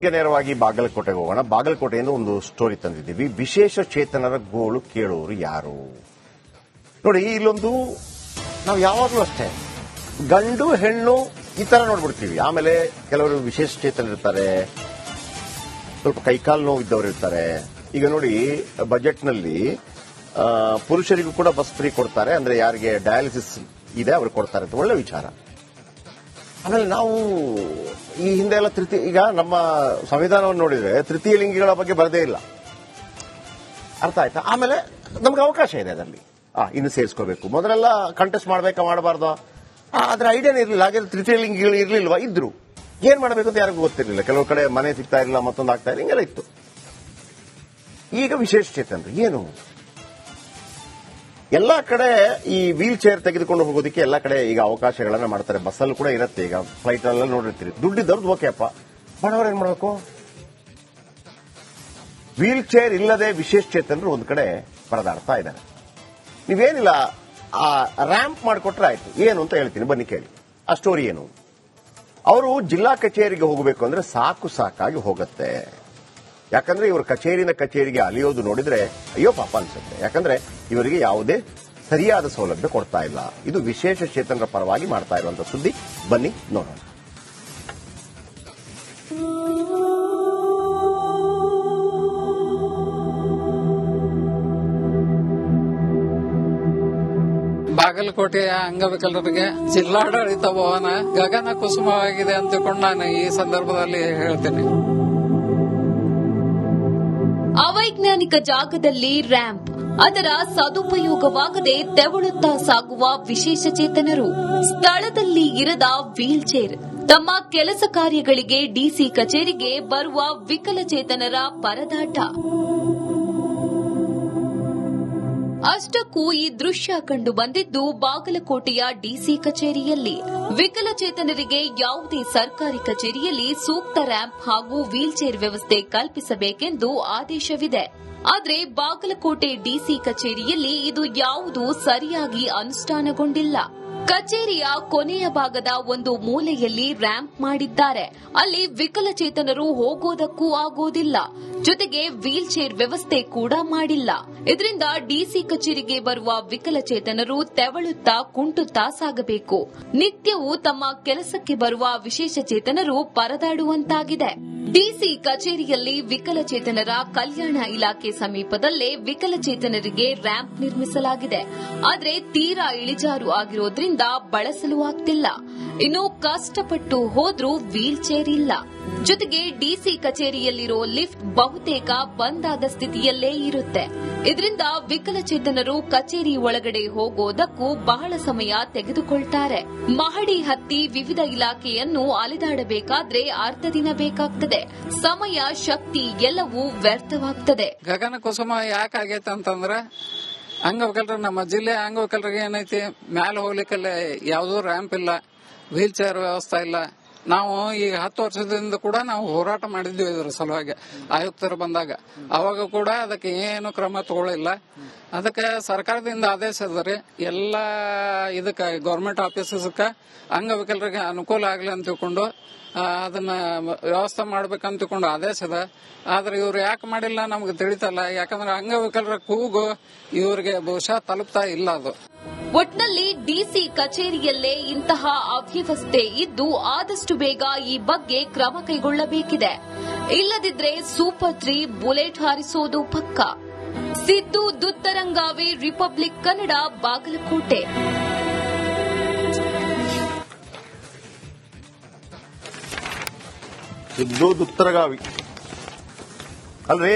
ಈಗ ನೇರವಾಗಿ ಬಾಗಲಕೋಟೆಗೆ ಹೋಗೋಣ. ಬಾಗಲಕೋಟೆಯಿಂದ ಒಂದು ಸ್ಟೋರಿ ತಂದಿದ್ದೀವಿ. ವಿಶೇಷ ಚೇತನರ ಗೋಳು ಕೇಳೋರು ಯಾರು? ನೋಡಿ, ಇಲ್ಲೊಂದು ನಾವು ಯಾವಾಗಲೂ ಅಷ್ಟೇ ಗಂಡು ಹೆಣ್ಣು ಈ ತರ ನೋಡ್ಬಿಡ್ತೀವಿ. ಆಮೇಲೆ ಕೆಲವರು ವಿಶೇಷ ಚೇತನ ಇರ್ತಾರೆ, ಸ್ವಲ್ಪ ಕೈಕಾಲು ನೋವು ಇದ್ದವರು ಇರ್ತಾರೆ. ಈಗ ನೋಡಿ, ಬಜೆಟ್ನಲ್ಲಿ ಪುರುಷರಿಗೂ ಕೂಡ ಬಸ್ ಫ್ರೀ ಕೊಡ್ತಾರೆ, ಅಂದ್ರೆ ಯಾರಿಗೆ ಡಯಾಲಿಸಿಸ್ ಇದೆ ಅವ್ರಿಗೆ ಕೊಡ್ತಾರೆ ಅಂತ ಒಳ್ಳೆ ವಿಚಾರ. ಆಮೇಲೆ ನಾವು ಈ ಹಿಂದೆ ಎಲ್ಲ ಈಗ ನಮ್ಮ ಸಂವಿಧಾನವನ್ನು ನೋಡಿದ್ರೆ ತೃತೀಯ ಲಿಂಗಿಗಳ ಬಗ್ಗೆ ಬರದೇ ಇಲ್ಲ, ಅರ್ಥ ಆಯ್ತಾ? ಆಮೇಲೆ ನಮ್ಗೆ ಅವಕಾಶ ಇದೆ ಅದರಲ್ಲಿ, ಇನ್ನು ಸೇರಿಸ್ಕೋಬೇಕು. ಮೊದಲೆಲ್ಲ ಕಂಟೆಸ್ಟ್ ಮಾಡಬೇಕಾ ಮಾಡಬಾರ್ದು ಅದ್ರ ಐಡಿಯಾನೇ ಇರಲಿಲ್ಲ. ಹಾಗೆ ತೃತೀಯ ಲಿಂಗಿಗಳು ಇರ್ಲಿಲ್ವಾ? ಇದ್ರು. ಏನ್ ಮಾಡಬೇಕು ಅಂತ ಯಾರಿಗೂ ಗೊತ್ತಿರಲಿಲ್ಲ. ಕೆಲವು ಕಡೆ ಮನೆ ಸಿಗ್ತಾ ಇರಲಿಲ್ಲ, ಮತ್ತೊಂದು ಆಗ್ತಾ ಇಲ್ಲ, ಹಿಂಗೆಲ್ಲ ಇತ್ತು. ಈಗ ವಿಶೇಷ ಚೇತನರು ಏನು? ಎಲ್ಲಾ ಕಡೆ ಈ ವೀಲ್ ಚೇರ್ ತೆಗೆದುಕೊಂಡು ಹೋಗೋದಕ್ಕೆ ಎಲ್ಲಾ ಕಡೆ ಈಗ ಅವಕಾಶಗಳನ್ನ ಮಾಡ್ತಾರೆ. ಬಸ್ಸಲ್ಲೂ ಕೂಡ ಇರುತ್ತೆ, ಈಗ ಫ್ಲೈಟ್ ಅಲ್ಲೆಲ್ಲ ನೋಡಿರ್ತೀರಿ. ದುಡ್ಡಿದ್ದವ್ರದ್ದು ಓಕೆ ಅಪ್ಪ, ಬಡವರು ಏನ್ ಮಾಡಬೇಕು? ವೀಲ್ ಚೇರ್ ಇಲ್ಲದೆ ವಿಶೇಷ ಚೇತನರು ಒಂದ್ ಕಡೆ ಪರದಾಡ್ತಾ ಇದ್ದಾರೆ. ನೀವೇನಿಲ್ಲ, ಆ ರ್ಯಾಂಪ್ ಮಾಡಿಕೊಟ್ರೆ ಆಯ್ತು. ಏನು ಅಂತ ಹೇಳ್ತೀನಿ, ಬನ್ನಿ ಕೇಳಿ. ಆ ಸ್ಟೋರಿ ಏನು? ಅವರು ಜಿಲ್ಲಾ ಕಚೇರಿಗೆ ಹೋಗಬೇಕು ಅಂದ್ರೆ ಸಾಕಾಗಿ ಹೋಗುತ್ತೆ. ಯಾಕಂದ್ರೆ ಇವರು ಕಚೇರಿಗೆ ಅಲಿಯೋದು ನೋಡಿದ್ರೆ ಅಯ್ಯೋ ಪಾಪ ಅನ್ಸುತ್ತೆ. ಯಾಕಂದ್ರೆ ಇವರಿಗೆ ಯಾವುದೇ ಸರಿಯಾದ ಸೌಲಭ್ಯ ಕೊಡ್ತಾ ಇಲ್ಲ. ಇದು ವಿಶೇಷ ಚೇತನರ ಪರವಾಗಿ ಮಾಡ್ತಾ ಇರುವಂತಹ ಸುದ್ದಿ. ಬನ್ನಿ ನೋಡೋಣ. ಬಾಗಲಕೋಟೆಯ ಅಂಗವಿಕಲರಿಗೆ ಜಿಲ್ಲಾಡಳಿತ ಭವನ ಗಗನ ಕುಸುಮವಾಗಿದೆ ಅಂತಕೊಂಡು ನಾನು ಈ ಸಂದರ್ಭದಲ್ಲಿ ಹೇಳ್ತೇನೆ. ಅವೈಜ್ಞಾನಿಕ ಜಾಗದಲ್ಲಿ ರ್ಯಾಂಪ್, ಅದರ ಸದುಪಯೋಗವಾಗದೆ ತೆವಳುತ್ತಾ ಸಾಗುವ ವಿಶೇಷ ಚೇತನರು, ಸ್ಥಳದಲ್ಲಿ ಇರದ ವೀಲ್ ಚೇರ್, ತಮ್ಮ ಕೆಲಸ ಕಾರ್ಯಗಳಿಗೆ ಡಿಸಿ ಕಚೇರಿಗೆ ಬರುವ ವಿಕಲಚೇತನರ ಪರದಾಟ. ಅಷ್ಟಕ್ಕೂ ಈ ದೃಶ್ಯ ಕಂಡು ಬಂದಿದ್ದು ಬಾಗಲಕೋಟೆಯ ಡಿಸಿ ಕಚೇರಿಯಲ್ಲಿ. ವಿಕಲಚೇತನರಿಗೆ ಯಾವುದೇ ಸರ್ಕಾರಿ ಕಚೇರಿಯಲ್ಲಿ ಸೂಕ್ತ ರ್ಯಾಂಪ್ ಹಾಗೂ ವೀಲ್ ಚೇರ್ ವ್ಯವಸ್ಥೆ ಕಲ್ಪಿಸಬೇಕೆಂದು ಆದೇಶವಿದೆ. ಆದರೆ ಬಾಗಲಕೋಟೆ ಡಿಸಿ ಕಚೇರಿಯಲ್ಲಿ ಇದು ಯಾವುದೂ ಸರಿಯಾಗಿ ಅನುಷ್ಠಾನಗೊಂಡಿಲ್ಲ. ಕಚೇರಿಯ ಕೊನೆಯ ಭಾಗದ ಒಂದು ಮೂಲೆಯಲ್ಲಿ ರ್ಯಾಂಪ್ ಮಾಡಿದ್ದಾರೆ. ಅಲ್ಲಿ ವಿಕಲಚೇತನರು ಹೋಗೋದಕ್ಕೂ ಆಗೋದಿಲ್ಲ. ಜೊತೆಗೆ ವೀಲ್ ಚೇರ್ ವ್ಯವಸ್ಥೆ ಕೂಡ ಮಾಡಿಲ್ಲ. ಇದರಿಂದ ಡಿಸಿ ಕಚೇರಿಗೆ ಬರುವ ವಿಕಲಚೇತನರು ತೆವಳುತ್ತಾ ಕುಂಟುತ್ತಾ ಸಾಗಬೇಕು. ನಿತ್ಯವೂ ತಮ್ಮ ಕೆಲಸಕ್ಕೆ ಬರುವ ವಿಶೇಷ ಚೇತನರು ಪರದಾಡುವಂತಾಗಿದೆ. ಡಿಸಿ ಕಚೇರಿಯಲ್ಲಿ ವಿಕಲಚೇತನರ ಕಲ್ಯಾಣ ಇಲಾಖೆ ಸಮೀಪದಲ್ಲೇ ವಿಕಲಚೇತನರಿಗೆ ರ್ಯಾಂಪ್ ನಿರ್ಮಿಸಲಾಗಿದೆ. ಆದರೆ ತೀರಾ ಇಳಿಜಾರು ಆಗಿರೋದ್ರಿಂದ ಬಳಸಲು ಆಗ್ತಿಲ್ಲ. ಇನ್ನು ಕಷ್ಟಪಟ್ಟು ಹೋದ್ರೂ ವೀಲ್ ಚೇರ್ ಇಲ್ಲ. ಜೊತೆಗೆ ಡಿಸಿ ಕಚೇರಿಯಲ್ಲಿರೋ ಲಿಫ್ಟ್ ಬಹುತೇಕ ಬಂದಾದ ಸ್ಥಿತಿಯಲ್ಲೇ ಇರುತ್ತೆ. ಇದರಿಂದ ವಿಕಲಚೇತನರು ಕಚೇರಿ ಒಳಗಡೆ ಹೋಗೋದಕ್ಕೂ ಬಹಳ ಸಮಯ ತೆಗೆದುಕೊಳ್ತಾರೆ. ಮಹಡಿ ಹತ್ತಿ ವಿವಿಧ ಇಲಾಖೆಯನ್ನು ಅಲೆದಾಡಬೇಕಾದ್ರೆ ಅರ್ಧ ದಿನ ಬೇಕಾಗ್ತದೆ. ಸಮಯ, ಶಕ್ತಿ ಎಲ್ಲವೂ ವ್ಯರ್ಥವಾಗ್ತದೆ. ಗಗನ ಕುಸುಮ ಯಾಕಾಗೈತೆ ಅಂತಂದ್ರ ಅಂಗವಿಕಲರು, ನಮ್ಮ ಜಿಲ್ಲೆ ಅಂಗವಿಕಲರಿಗೆ ಏನೈತಿ, ಮ್ಯಾಲ ಹೋಗ್ಲಿಕ್ಕೆಲ್ಲ ಯಾವುದೂ ರ್ಯಾಂಪ್ ಇಲ್ಲ, ವೀಲ್ ಚೇರ್ ವ್ಯವಸ್ಥೆ ಇಲ್ಲ. ನಾವು ಈಗ 10 ವರ್ಷದಿಂದ ಕೂಡ ನಾವು ಹೋರಾಟ ಮಾಡಿದ್ವಿ ಇದರ ಸಲುವಾಗಿ. ಆಯುಕ್ತರು ಬಂದಾಗ ಅವಾಗ ಕೂಡ ಅದಕ್ಕೆ ಏನು ಕ್ರಮ ತಗೊಳ್ಳಿಲ್ಲ. ಅದಕ್ಕೆ ಸರ್ಕಾರದಿಂದ ಆದೇಶ ಅದ ಎಲ್ಲ ಇದಕ್ಕೆ ಗೌರ್ಮೆಂಟ್ ಆಫೀಸಸ್ಕ ಅಂಗವಿಕಲರಿಗೆ ಅನುಕೂಲ ಆಗ್ಲಿ ಅಂತ ತಿಳ್ಕೊಂಡು ಅದನ್ನ ವ್ಯವಸ್ಥೆ ಮಾಡ್ಬೇಕಂತ ತಿಳ್ಕೊಂಡು ಆದೇಶ ಅದ. ಆದ್ರೆ ಇವ್ರು ಯಾಕೆ ಮಾಡಿಲ್ಲ ನಮ್ಗೆ ತಿಳಿತಲ್ಲ. ಯಾಕಂದ್ರೆ ಅಂಗವಿಕಲರ ಕೂಗು ಇವ್ರಿಗೆ ಬಹುಶಃ ತಲುಪ್ತಾ ಇಲ್ಲ. ಅದು ಒಟ್ನಲ್ಲಿ ಡಿಸಿ ಕಚೇರಿಯಲ್ಲೇ ಇಂತಹ ಅವ್ಯವಸ್ಥೆ ಇದ್ದು ಆದಷ್ಟು ಬೇಗ ಈ ಬಗ್ಗೆ ಕ್ರಮ ಕೈಗೊಳ್ಳಬೇಕಿದೆ. ಇಲ್ಲದಿದ್ರೆ ಸೂಪರ್ 3 ಬುಲೆಟ್ ಹಾರಿಸೋದು ಪಕ್ಕ. ಸಿದ್ದು ದುತ್ತರಂಗಾವೆ, ರಿಪಬ್ಲಿಕ್ ಕನ್ನಡ, ಬಾಗಲಕೋಟೆ. ಸಿದ್ದು ದುತ್ತರಗಾವಿ ಅಲ್ರಿ?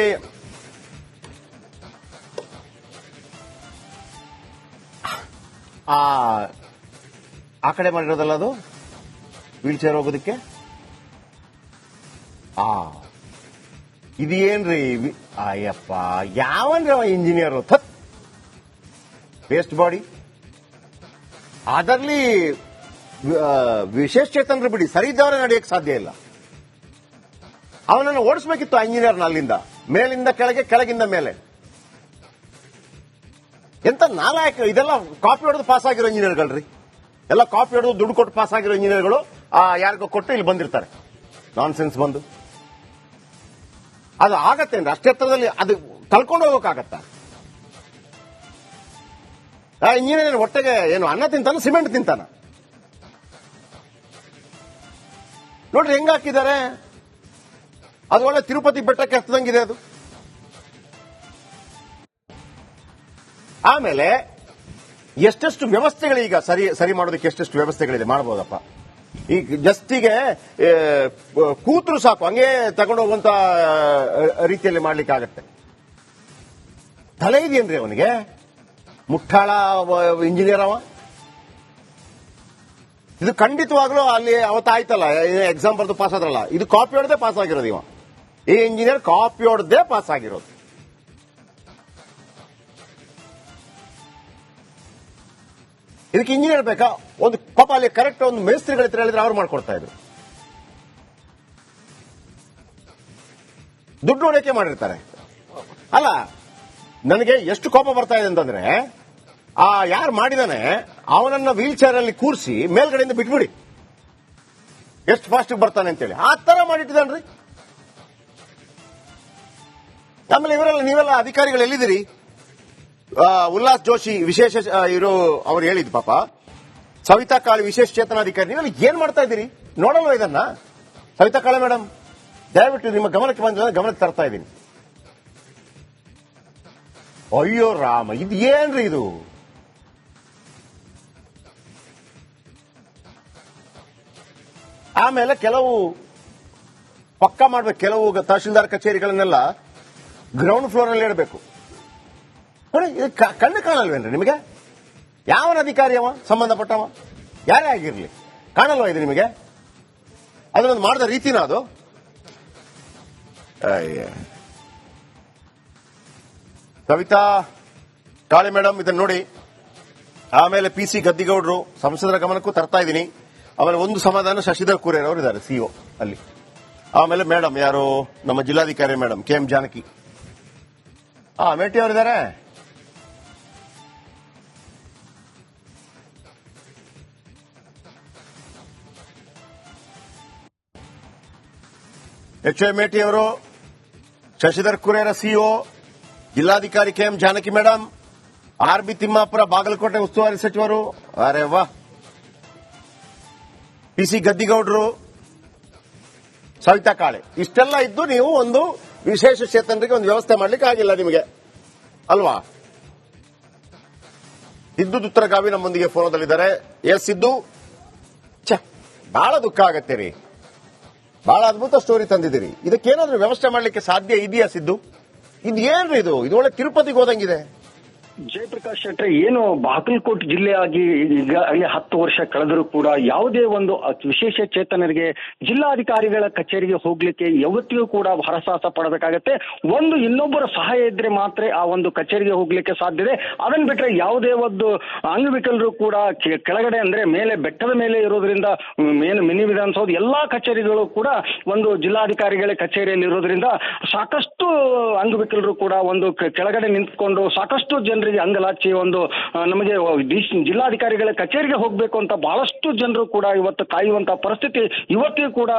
ಆ ಕಡೆ ಮಾಡಿರೋದಲ್ಲ ಅದು, ವೀಲ್ ಚೇರ್ ಹೋಗೋದಕ್ಕೆ. ಇದೇನ್ರಿ? ಅಯ್ಯಪ್ಪ, ಯಾವನ್ರಿ ಇಂಜಿನಿಯರ್? Waste body. ಅದರಲ್ಲಿ ವಿಶೇಷ ಚೇತನರು ಬಿಡಿ, ಸರಿ ಇದ್ದವರೇ ನಡೆಯಕ್ಕೆ ಸಾಧ್ಯ ಇಲ್ಲ. ಅವನನ್ನು ಓಡಿಸ್ಬೇಕಿತ್ತು ಆ ಇಂಜಿನಿಯರ್ನ ಅಲ್ಲಿಂದ, ಮೇಲಿಂದ ಕೆಳಗೆ, ಕೆಳಗಿಂದ ಮೇಲೆ. ಎಂತ ನಾಲಾಯಕ! ಇದೆಲ್ಲ ಕಾಪಿ ಹೊಡೆದು ಪಾಸ್ ಆಗಿರೋ ಇಂಜಿನಿಯರ್ಗಳ್ರಿ. ಎಲ್ಲ ಕಾಪಿ ಹೊಡೆದು ದುಡ್ಡು ಕೊಟ್ಟು ಪಾಸ್ ಆಗಿರೋ ಇಂಜಿನಿಯರ್ಗಳು ಯಾರಿಗೋ ಕೊಟ್ಟು ಇಲ್ಲಿ ಬಂದಿರ್ತಾರೆ. ನಾನ್ ಸೆನ್ಸ್ ಬಂದು ಅದು ಆಗತ್ತೆ ಅಂದ್ರೆ ಅಷ್ಟೇ ಎತ್ತರದಲ್ಲಿ ಅದು ಕಳ್ಕೊಂಡು ಹೋಗೋಕ್ಕಾಗತ್ತ? ಇಂಜಿನಿಯರ್ ಹೊಟ್ಟೆಗೆ ಏನು ಅನ್ನ ತಿಂತಾನ, ಸಿಮೆಂಟ್ ತಿಂತಾನ? ನೋಡ್ರಿ ಹೆಂಗ್ ಹಾಕಿದ್ದಾರೆ. ಅದು ಒಳ್ಳೆ ತಿರುಪತಿ ಬೆಟ್ಟಕ್ಕೆ ಹತ್ತದಂಗಿದೆ ಅದು. ಆಮೇಲೆ ಎಷ್ಟೆಷ್ಟು ವ್ಯವಸ್ಥೆಗಳೀಗ ಸರಿ ಮಾಡೋದಕ್ಕೆ ಎಷ್ಟೆಷ್ಟು ವ್ಯವಸ್ಥೆಗಳಿದೆ, ಮಾಡಬಹುದಪ್ಪ. ಈಗ ಜಸ್ಟಿಗೆ ಕೂತ್ರು ಸಾಕು, ಹಂಗೆ ತಗೊಂಡೋಗುವಂತ ರೀತಿಯಲ್ಲಿ ಮಾಡ್ಲಿಕ್ಕೆ ಆಗತ್ತೆ. ತಲೆ ಇದೆಯೇನ್ರಿ ಅವನಿಗೆ? ಮುಟ್ಟಾಳ ಇಂಜಿನಿಯರ್ ಅವ. ಇದು ಖಂಡಿತವಾಗ್ಲೂ ಅಲ್ಲಿ ಅವತ್ತಾಯ್ತಲ್ಲ, ಎಕ್ಸಾಮ್ ಬರೆದು ಪಾಸ್ ಆದ್ರಲ್ಲ, ಇದು ಕಾಪಿ ಹೊಡೆದೇ ಪಾಸ್ ಆಗಿರೋದು. ಇವ ಈ ಇಂಜಿನಿಯರ್ ಕಾಪಿ ಹೊಡೆದೇ ಪಾಸ್ ಆಗಿರೋದು. ಇದಕ್ಕೆ ಇಂಜಿನಿಯರ್ ಬೇಕಾ? ಒಂದು ಪಾಪ ಅಲ್ಲಿ ಕರೆಕ್ಟ್ ಒಂದು ಮೇಸ್ತ್ರಿಗಳ ಹತ್ರ ಹೇಳಿದ್ರೆ ಅವ್ರು ಮಾಡ್ಕೊಡ್ತಾ ಇದ್ರು. ದುಡ್ಡು ಹೊಡೆಕೆ ಮಾಡಿರ್ತಾರೆ. ಅಲ್ಲ, ನನಗೆ ಎಷ್ಟು ಕೋಪ ಬರ್ತಾ ಇದೆ ಅಂತಂದ್ರೆ, ಯಾರು ಮಾಡಿದಾನೆ ಅವನನ್ನ ವೀಲ್ ಚೇರ್ ಅಲ್ಲಿ ಕೂರಿಸಿ ಮೇಲ್ಗಡೆಯಿಂದ ಬಿಟ್ಬಿಡಿ, ಎಷ್ಟು ಫಾಸ್ಟ್ ಬರ್ತಾನೆ ಅಂತೇಳಿ ಆ ತರ ಮಾಡಿಟ್ಟಿದ್ದಾನ್ರಿ. ಆಮೇಲೆ ನೀವೆಲ್ಲ ಅಧಿಕಾರಿಗಳು ಎಲ್ಲಿದ್ದೀರಿ? ಉಲ್ಲಾಸ್ ಜೋಶಿ ವಿಶೇಷ ಅವ್ರು ಹೇಳಿದ್ ಪಾಪ, ಸವಿತಾ ಕಾಳೆ ವಿಶೇಷ ಚೇತನಾಧಿಕಾರಿ, ನೀವೆಲ್ಲ ಏನ್ ಮಾಡ್ತಾ ಇದ್ದೀರಿ? ನೋಡಲ್ವ ಇದನ್ನ? ಸವಿತಾ ಕಾಳೆ ಮೇಡಮ್, ದಯವಿಟ್ಟು ನಿಮ್ಮ ಗಮನಕ್ಕೆ ಬಂದ ಗಮನಕ್ಕೆ ತರ್ತಾ ಇದ್ದೀನಿ. ಅಯ್ಯೋ ರಾಮ, ಇದು ಏನ್ರಿ ಇದು? ಆಮೇಲೆ ಕೆಲವು ಪಕ್ಕಾ ಮಾಡ್ಬೇಕು, ಕೆಲವು ತಹಶೀಲ್ದಾರ್ ಕಚೇರಿಗಳನ್ನೆಲ್ಲ ಗ್ರೌಂಡ್ ಫ್ಲೋರ್ ಅಲ್ಲಿ ಇಡಬೇಕು. ನೋಡಿ, ಇದು ಕಣ್ಣು ಕಾಣಲ್ವೇನ್ರಿ ನಿಮಗೆ? ಯಾವನ ಅಧಿಕಾರಿ ಅವ, ಸಂಬಂಧಪಟ್ಟವ ಯಾರೇ ಆಗಿರ್ಲಿ, ಕಾಣಲ್ವಾ ಇದು ನಿಮಗೆ? ಅದನ್ನೊಂದು ಮಾಡಿದ ರೀತಿನ ಅದು? ಕವಿತಾ ಕಾಳೆ ಮೇಡಮ್ ಇದನ್ನ ನೋಡಿ. ಆಮೇಲೆ PC ಗದ್ದಿಗೌಡರು ಸಂಸದರ ಗಮನಕ್ಕೂ ತರ್ತಾ ಇದ್ದೀನಿ. ಆಮೇಲೆ ಒಂದು ಸಮಾಧಾನ ಶಶಿಧರ್ ಕುರೇರ್ ಅವರು ಇದ್ದಾರೆ, CO ಅಲ್ಲಿ. ಆಮೇಲೆ ಮೇಡಮ್ ಯಾರು, ನಮ್ಮ ಜಿಲ್ಲಾಧಿಕಾರಿ ಮೇಡಮ್ KM ಜಾನಕಿ, ಮೇಟಿ ಅವರಿದ್ದಾರೆ. HY ಮೇಟಿ ಅವರು, ಶಶಿಧರ್ ಕುರೇರ CO, ಜಿಲ್ಲಾಧಿಕಾರಿ KM Janaki madam, RB Timmapur Bagalkot ಉಸ್ತುವಾರಿ ಸಚಿವರು. ಅರೆ ವಾ. PC ಗದ್ದಿಗೌಡರು, ಸವಿತಾ ಕಾಳೆ, ಇಷ್ಟೆಲ್ಲ ಇದ್ದು ನೀವು ಒಂದು ವಿಶೇಷ ಚೇತನರಿಗೆ ಒಂದು ವ್ಯವಸ್ಥೆ ಮಾಡ್ಲಿಕ್ಕೆ ಆಗಿಲ್ಲ ನಿಮಗೆ ಅಲ್ವಾ? ಸಿದ್ದು ದುತ್ತರಗಾವಿ ನಮ್ಮೊಂದಿಗೆ ಫೋನದಲ್ಲಿದ್ದಾರೆ. ಸಿದ್ದು, ಬಹಳ ದುಃಖ ಆಗತ್ತೆ ರೀ, ಬಹಳ ಅದ್ಭುತ ಸ್ಟೋರಿ ತಂದಿದ್ದೀರಿ. ಇದಕ್ಕೇನಾದ್ರೂ ವ್ಯವಸ್ಥೆ ಮಾಡ್ಲಿಕ್ಕೆ ಸಾಧ್ಯ ಇದೆಯಾ ಸಿದ್ದು? ಇದು ಏನ್ರಿ ಇದು? ಇದು ಒಳ್ಳೆ ತಿರುಪತಿಗೆ ಹೋದಂಗಿದೆ. ಜಯಪ್ರಕಾಶ್ ಶೆಟ್ಟಿ, ಏನು ಬಾಗಲಕೋಟೆ ಜಿಲ್ಲೆಯಾಗಿ ಈಗಾಗಲೇ 10 ವರ್ಷ ಕಳೆದರೂ ಕೂಡ ಯಾವುದೇ ಒಂದು ವಿಶೇಷ ಚೇತನರಿಗೆ ಜಿಲ್ಲಾಧಿಕಾರಿಗಳ ಕಚೇರಿಗೆ ಹೋಗ್ಲಿಕ್ಕೆ ಯಾವತ್ತಿಗೂ ಕೂಡ ಹರಸಾಹಸ ಪಡಬೇಕಾಗತ್ತೆ. ಒಂದು ಇನ್ನೊಬ್ಬರ ಸಹಾಯ ಇದ್ರೆ ಮಾತ್ರ ಆ ಒಂದು ಕಚೇರಿಗೆ ಹೋಗ್ಲಿಕ್ಕೆ ಸಾಧ್ಯ ಇದೆ. ಅದನ್ನ ಬಿಟ್ರೆ ಯಾವುದೇ ಒಂದು ಅಂಗವಿಕಲರು ಕೂಡ ಕೆಳಗಡೆ ಅಂದ್ರೆ ಮೇಲೆ ಬೆಟ್ಟದ ಮೇಲೆ ಇರೋದ್ರಿಂದ ಮಿನಿ ವಿಧಾನಸೌಧ ಎಲ್ಲಾ ಕಚೇರಿಗಳು ಕೂಡ ಒಂದು ಜಿಲ್ಲಾಧಿಕಾರಿಗಳ ಕಚೇರಿಯಲ್ಲಿ ಇರೋದ್ರಿಂದ ಸಾಕಷ್ಟು ಅಂಗವಿಕಲರು ಕೂಡ ಒಂದು ಕೆಳಗಡೆ ನಿಂತ್ಕೊಂಡು ಸಾಕಷ್ಟು ಜನರಿಗೆ ಅಂಗಲಾಚಿ ಒಂದು ನಮಗೆ ಜಿಲ್ಲಾಧಿಕಾರಿಗಳ ಕಚೇರಿಗೆ ಹೋಗಬೇಕು ಅಂತ ಬಹಳಷ್ಟು ಜನರು ಕೂಡ ಇವತ್ತು ಕಾಯುವಂತಹ ಪರಿಸ್ಥಿತಿ ಇವತ್ತಿಗೂ ಕೂಡ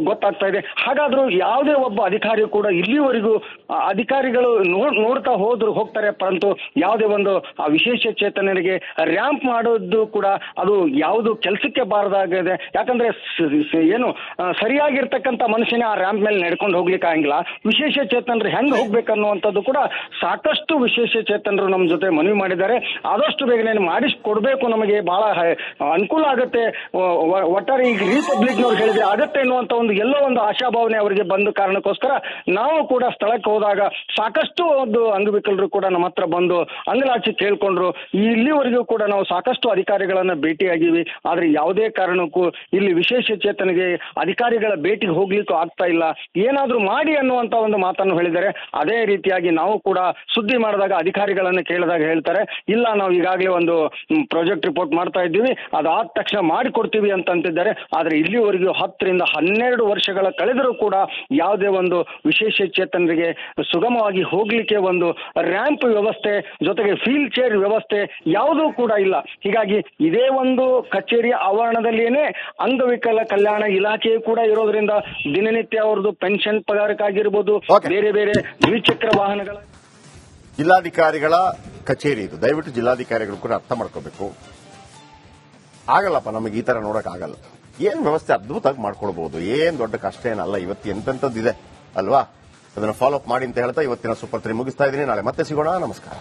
ಗೊತ್ತಾಗ್ತಾ ಇದೆ. ಹಾಗಾದ್ರೂ ಯಾವುದೇ ಒಬ್ಬ ಅಧಿಕಾರಿ ಕೂಡ ಇಲ್ಲಿವರೆಗೂ ಅಧಿಕಾರಿಗಳು ನೋಡ್ತಾ ಹೋಗ್ತಾರೆ, ಪರಂತು ಯಾವುದೇ ಒಂದು ವಿಶೇಷ ಚೇತನರಿಗೆ ರ್ಯಾಂಪ್ ಮಾಡೋದು ಕೂಡ ಅದು ಯಾವುದು ಕೆಲಸಕ್ಕೆ ಬಾರದಾಗಿದೆ. ಯಾಕಂದ್ರೆ ಏನು ಸರಿಯಾಗಿರ್ತಕ್ಕಂಥ ಮನುಷ್ಯನೇ ಆ ರ್ಯಾಂಪ್ ಮೇಲೆ ನಡ್ಕೊಂಡು ಹೋಗ್ಲಿಕ್ಕೆ ಆಗಿಲ್ಲ. ವಿಶೇಷ ಚೇತನರು ಹೆಂಗ್ ಹೋಗ್ಬೇಕನ್ನುವಂಥದ್ದು ಕೂಡ ಸಾಕಷ್ಟು ವಿಶೇಷ ಚೇತನರು ನಮ್ಮ ಜೊತೆ ಮನವಿ ಮಾಡಿದ್ದಾರೆ. ಆದಷ್ಟು ಬೇಗನೆ ಮಾಡಿಸ್ಕೊಡ್ಬೇಕು, ನಮಗೆ ಬಹಳ ಅನುಕೂಲ ಆಗುತ್ತೆ. ಒಟ್ಟಾರೆ ಈಗ ರಿಪಬ್ಲಿಕ್ನವ್ರು ಹೇಳಿದ್ರೆ ಆಗತ್ತೆ ಎನ್ನುವಂತ ಒಂದು ಎಲ್ಲೋ ಒಂದು ಆಶಾಭಾವನೆ ಅವರಿಗೆ ಬಂದ ಕಾರಣಕ್ಕೋಸ್ಕರ ನಾವು ಕೂಡ ಸ್ಥಳಕ್ಕೆ ಹೋದಾಗ ಸಾಕಷ್ಟು ಒಂದು ಅಂಗವಿಕಲರು ಕೂಡ ನಮ್ಮ ಹತ್ರ ಬಂದು ಅಂಗಲಾಚಿ ಕೇಳ್ಕೊಂಡ್ರು. ಇಲ್ಲಿವರೆಗೂ ಕೂಡ ನಾವು ಸಾಕಷ್ಟು ಅಧಿಕಾರಿಗಳನ್ನ ಭೇಟಿಯಾಗಿವಿ, ಆದ್ರೆ ಯಾವುದೇ ಕಾರಣಕ್ಕೂ ಇಲ್ಲಿ ವಿಶೇಷ ಚೇತನಿಗೆ ಅಧಿಕಾರಿಗಳ ಭೇಟಿಗೆ ಹೋಗ್ಲಿಕ್ಕೂ ಆಗ್ತಾ ಇಲ್ಲ. ಏನಾದ್ರೂ ಮಾಡಿ ಅನ್ನುವಂತ ಒಂದು ಮಾತನ್ನು ಹೇಳಿದ್ದಾರೆ. ಅದೇ ರೀತಿಯಾಗಿ ನಾವು ಕೂಡ ಸುದ್ದಿ ಮಾಡಿದಾಗ ಅಧಿಕಾರಿಗಳನ್ನ ಕೇಳ ಕೇಳಿದಾಗ ಹೇಳ್ತಾರೆ, ಇಲ್ಲ ನಾವು ಈಗಾಗಲೇ ಒಂದು ಪ್ರಾಜೆಕ್ಟ್ ರಿಪೋರ್ಟ್ ಮಾಡ್ತಾ ಇದ್ದೀವಿ, ಅದಾದ ತಕ್ಷಣ ಮಾಡಿಕೊಡ್ತೀವಿ ಅಂತಿದ್ದಾರೆ. ಆದ್ರೆ ಇಲ್ಲಿವರೆಗೂ 10 ರಿಂದ 12 ವರ್ಷಗಳ ಕಳೆದರೂ ಕೂಡ ಯಾವುದೇ ಒಂದು ವಿಶೇಷ ಚೇತನರಿಗೆ ಸುಗಮವಾಗಿ ಹೋಗ್ಲಿಕ್ಕೆ ಒಂದು ರ್ಯಾಂಪ್ ವ್ಯವಸ್ಥೆ ಜೊತೆಗೆ ವೀಲ್ ಚೇರ್ ವ್ಯವಸ್ಥೆ ಯಾವುದೂ ಕೂಡ ಇಲ್ಲ. ಹೀಗಾಗಿ ಇದೇ ಒಂದು ಕಚೇರಿಯ ಆವರಣದಲ್ಲಿಯೇ ಅಂಗವಿಕಲ ಕಲ್ಯಾಣ ಇಲಾಖೆ ಕೂಡ ಇರೋದ್ರಿಂದ ದಿನನಿತ್ಯ ಅವ್ರದ್ದು ಪೆನ್ಷನ್ ಪಗಾರಕ್ಕಾಗಿರ್ಬೋದು, ಬೇರೆ ಬೇರೆ ದ್ವಿಚಕ್ರ ವಾಹನಗಳ ಜಿಲ್ಲಾಧಿಕಾರಿಗಳ ಕಚೇರಿ ಇದು. ದಯವಿಟ್ಟು ಜಿಲ್ಲಾಧಿಕಾರಿಗಳು ಕೂಡ ಅರ್ಥ ಮಾಡ್ಕೋಬೇಕು. ಆಗಲ್ಲಪ್ಪ, ನಮಗೆ ಈ ತರ ನೋಡಕ್ ಆಗಲ್ಲ. ಏನ್ ವ್ಯವಸ್ಥೆ ಅದ್ಭುತವಾಗಿ ಮಾಡ್ಕೊಡ್ಬಹುದು, ಏನ್ ದೊಡ್ಡ ಕಷ್ಟ ಏನಲ್ಲ. ಇವತ್ತು ಎಂತೆಂಥದ್ದಿದೆ ಅಲ್ವಾ, ಅದನ್ನ ಫಾಲೋ ಅಪ್ ಮಾಡಿ ಅಂತ ಹೇಳ್ತಾ ಇವತ್ತಿನ ಸೂಪರ್ 3 ಮುಗಿಸ್ತಾ ಇದ್ದೀನಿ. ನಾಳೆ ಮತ್ತೆ ಸಿಗೋಣ. ನಮಸ್ಕಾರ.